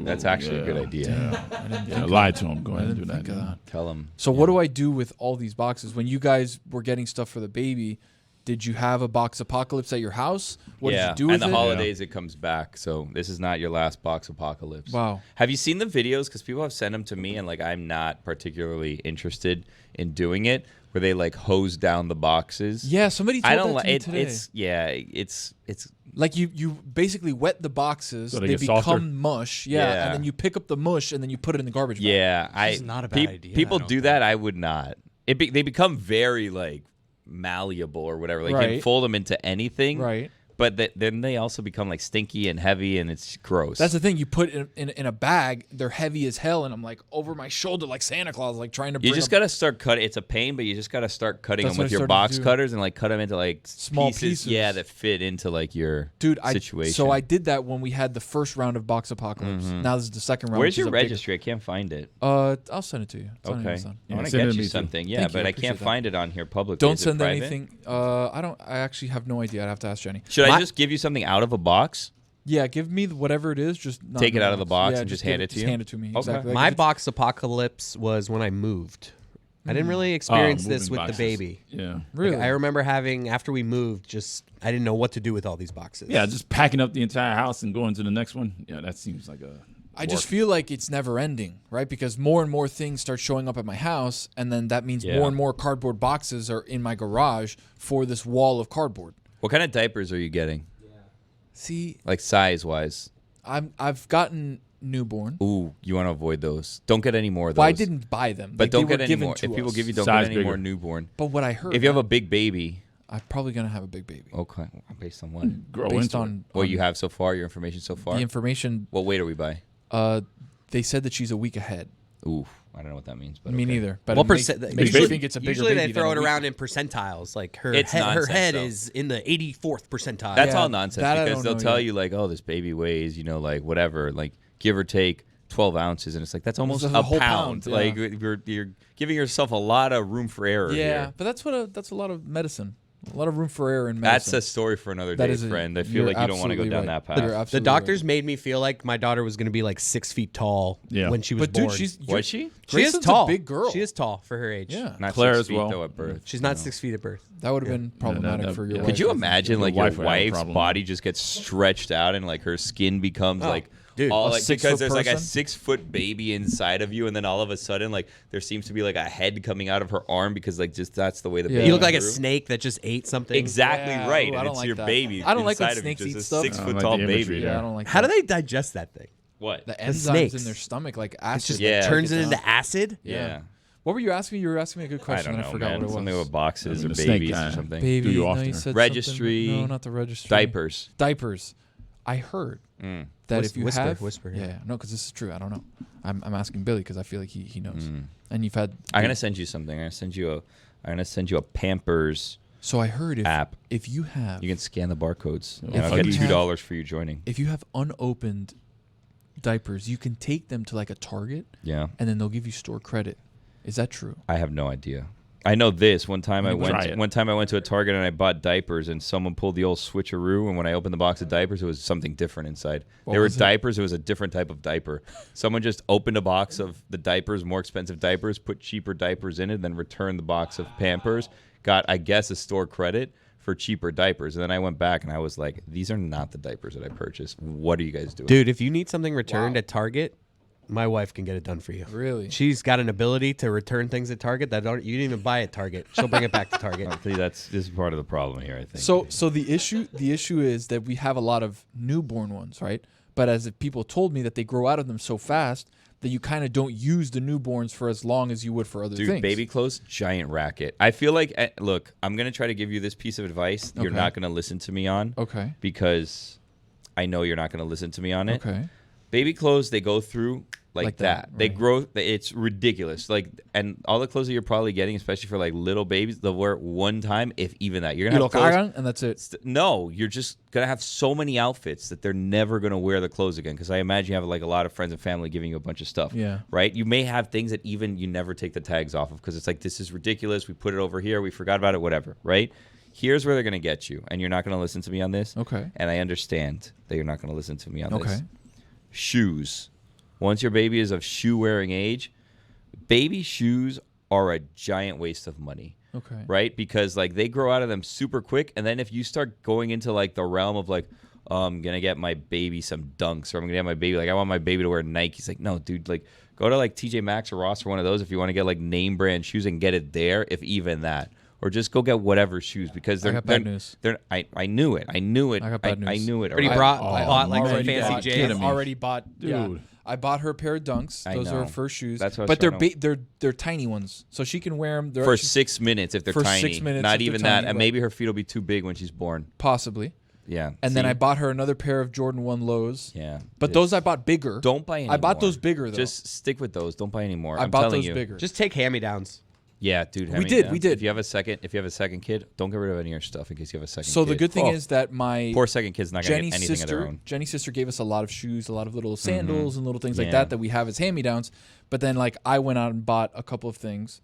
That's actually a good idea. Yeah, lie to him. Go ahead and do that. Tell him. So what do I do with all these boxes? When you guys were getting stuff for the baby, did you have a box apocalypse at your house? What did you do with and the it? holidays it comes back. So this is not your last box apocalypse. Wow. Have you seen the videos? Because people have sent them to me, and like I'm not particularly interested in doing it, where they like hose down the boxes. Yeah, somebody told I don't that to me like today. It's like you basically wet the boxes, So they they get become softer? mush, Yeah. and then you pick up the mush and then you put it in the garbage bag. yeah. This is not a bad idea, People I don't do think. that. I would not. They become very like malleable or whatever. Like you Right. can fold them into anything. Right. But then they also become like stinky and heavy, and it's gross. That's the thing. You put in a bag, they're heavy as hell, and I'm like over my shoulder like Santa Claus, like trying to bring You just them- got to start cutting. It's a pain, but you just got to start cutting That's them what with I your started box to do. cutters and like cut them into like Small pieces. Yeah, that fit into like your situation. So I did that when we had the first round of Box Apocalypse. Now this is the second round. Where's which is your a bigger- registry? I can't find it. I'll send it to you. It's on Okay. Amazon. I want to send it get to you me too. something. Yeah, Thank you, but I I can't appreciate that. find it on here publicly. Don't Is it send private? anything. I actually have no idea. I'd have to ask Jenny. Should I just give you something out of a box? Yeah, give me whatever it is. Just not Take in it out of the box Yeah, and just give hand it to just you? hand it to me. Okay. Exactly. Like, My if it's- box apocalypse was when I moved. I didn't really experience moving this with boxes. the baby. Yeah. Really? I remember having, after we moved, I didn't know what to do with all these boxes. Yeah, just packing up the entire house and going to the next one. Yeah, that seems like a. I just feel like it's never ending, right? Because more and more things start showing up at my house, and then that means more and more cardboard boxes are in my garage for this wall of cardboard. What kind of diapers are you getting? See, Like size-wise? I've gotten newborn. Ooh, you want to avoid those. Don't get any more of those. Well, I didn't buy them. But Like, don't they were get any given more. to If people us. give you, don't Size get any more bigger. newborn. But what I heard, If you have a big baby, I'm probably gonna have a big baby. okay, based on what? grow Based into on What you have so far, your information so far? the information. What weight are we by? They said that she's a week ahead. Ooh, I don't know what that means. But Me okay. neither. But What it makes percent? me usually- think it's a bigger Usually baby they throw than it a around week. in percentiles. Like her It's head, her nonsense, head though. is in the 84th percentile. That's Yeah, all nonsense that I because don't they'll know tell yet. you like, oh, this baby weighs, like whatever, like give or take 12 ounces, and it's like that's almost a a whole pound. pound, yeah. Like you're giving yourself a lot of room for error. Yeah, here. but that's a lot of medicine. A lot of room for error in That's medicine. a story for another That day, is friend. I feel you're like you don't want to go absolutely down right. that path. You're The absolutely doctors right. made me feel like my daughter was going to be like 6 feet tall when she was But born. dude, she's Was she? She is Grayson's tall. a big girl. She is tall for her age. Yeah, Not Claire 6 as feet, well. though, at birth. She's not 6 feet at birth. that would have been problematic that- for your yeah. wife. Could you imagine Your like your wife would have a wife's problem. body just gets stretched out and like her skin becomes like dude, all a like 6 because foot there's like a person? 6-foot baby inside of you, and then all of a sudden like there seems to be like a head coming out of her arm because like just that's the way the Yeah. baby You look like a grew. snake that just ate something. Exactly Yeah, right, ooh, I and don't it's like your that. baby. I don't like when inside of you, snakes eat just stuff. a I don't 6-foot like tall the imagery baby. there. Yeah, I don't like How that. do they digest that thing? What? The enzymes snakes. in their stomach, like It acid. just Yeah. turns it Gets into out. acid? Yeah. What were you asking me? You were asking me a good I question. don't and know, I forgot man. what it was. Something with boxes or the snake babies guy. or something. Baby, Do you no, often? you said Registry. something. No, not the registry. Diapers. Diapers. I heard that if you Whisper, have whisper. yeah, no, because this is true. I don't know. I'm asking Billy because I feel like he knows. And you've had. I'm gonna send you something. I'm gonna send you a Pampers So I heard app. if you have You can scan the barcodes, and If I'll get you $2 for you joining. if you have unopened diapers, you can take them to like a Target Yeah. and then they'll give you store credit. Is that true? I have no idea. I know this. One time I Try went. it. One time I went to a Target and I bought diapers, and someone pulled the old switcheroo. And when I opened the box of diapers, it was something different inside. What There were was it? diapers. It was a different type of diaper. Someone just opened a box of the diapers, more expensive diapers, put cheaper diapers in it, then returned the box of Pampers. Got, I guess, a store credit for cheaper diapers. And then I went back and I was like, "These are not the diapers that I purchased. What are you guys doing?" Dude, if you need something returned at Target, my wife can get it done for you. Really? She's got an ability to return things at Target that you didn't even buy at Target. She'll bring it back to Target. See, this is part of the problem here. I think. So the issue is that we have a lot of newborn ones, right? But as if people told me that they grow out of them so fast that you kind of don't use the newborns for as long as you would for other Dude, things. baby clothes, giant racket. I feel like, look, I'm going to try to give you this piece of advice you're Okay. not going to listen to me on. Okay. Because I know you're not going to listen to me on it. Okay. Baby clothes, they go through like that. They right. grow, it's ridiculous. Like, and all the clothes that you're probably getting, especially for like little babies, they'll wear it one time, if even that. You're going to have clothes. And that's it. No, you're just going to have so many outfits that they're never going to wear the clothes again. Because I imagine you have like a lot of friends and family giving you a bunch of stuff. Yeah. Right? You may have things that even you never take the tags off of because it's like, this is ridiculous. We put it over here. We forgot about it, whatever. Right? Here's where they're going to get you. And you're not going to listen to me on this. Okay. And I understand that you're not going to listen to me on this. Okay. Shoes. Once your baby is of shoe-wearing age, baby shoes are a giant waste of money. Okay. Right? Because like they grow out of them super quick, and then if you start going into like the realm of like, oh, I'm gonna get my baby some Dunks, or I'm gonna get my baby like I want my baby to wear Nikes. Like, no, dude, like go to like TJ Maxx or Ross or one of those if you want to get like name brand shoes and get it there, if even that. Or just go get whatever shoes because they're I got bad news. I knew it. I knew it. I got bad news. I knew it. Pretty all broad. right? Bought like some already fancy bought- J's. I've already bought. Yeah, Dude. I bought her a pair of Dunks. I Those are her know. first shoes. That's what I was but they're trying to- they're tiny ones, so she can wear them For 6 minutes if they're For tiny. 6 minutes Not if they're even tiny, that. And right. maybe her feet will be too big when she's born. possibly. Yeah. And then See? I bought her another pair of Jordan 1 lows. Yeah. But It's- those I bought bigger. Don't buy any I bought more. those bigger though. Just stick with those. Don't buy any more. I I'm bought telling those you. bigger. Just take hand-me-downs. Yeah, dude. We did. If you have a second kid, don't get rid of any of your stuff in case you have a second So kid. the good thing is that my poor second kid's not going to Jenny's get anything of their sister, own. Jenny's sister gave us a lot of shoes, a lot of little sandals and little things like Yeah. that we have as hand-me-downs. But then like I went out and bought a couple of things.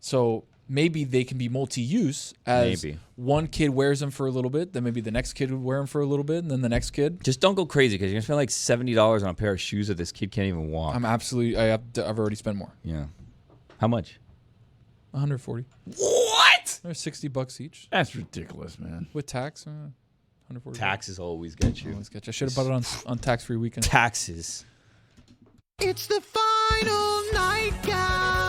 So maybe they can be multi-use as Maybe. one kid wears them for a little bit, then maybe the next kid would wear them for a little bit, and then the next kid. Just don't go crazy because you're going to spend like $70 on a pair of shoes that this kid can't even walk. I've already spent more. Yeah. How much? 140. What? They're $60 each That's ridiculous, man. with tax. 140. Taxes always get you. Always get you. I should have bought it on tax-free weekend. Taxes. It's the final night, guys.